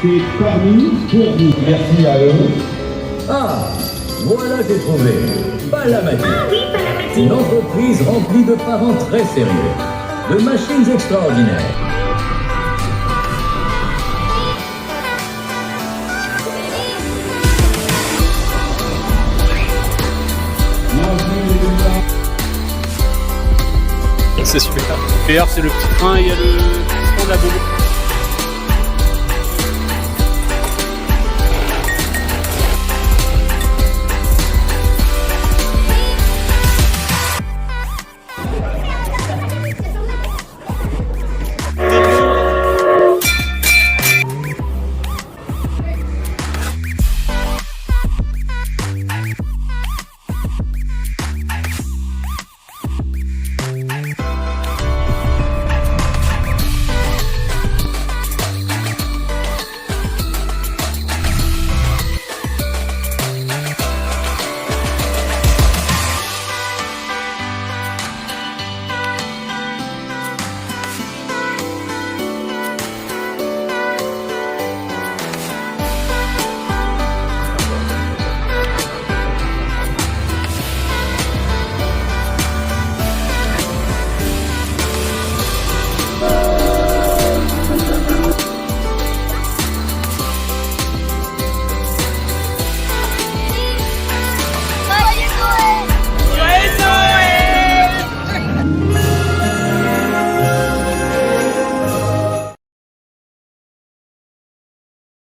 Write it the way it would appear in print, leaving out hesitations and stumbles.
C'est permis pour vous. Merci à eux. Ah, voilà, j'ai trouvé. Palamatich. Ah oui, Palamatician. Une entreprise remplie de parents très sérieux, de machines extraordinaires. C'est super. PR, c'est le petit train, il y a le stand à bonbons.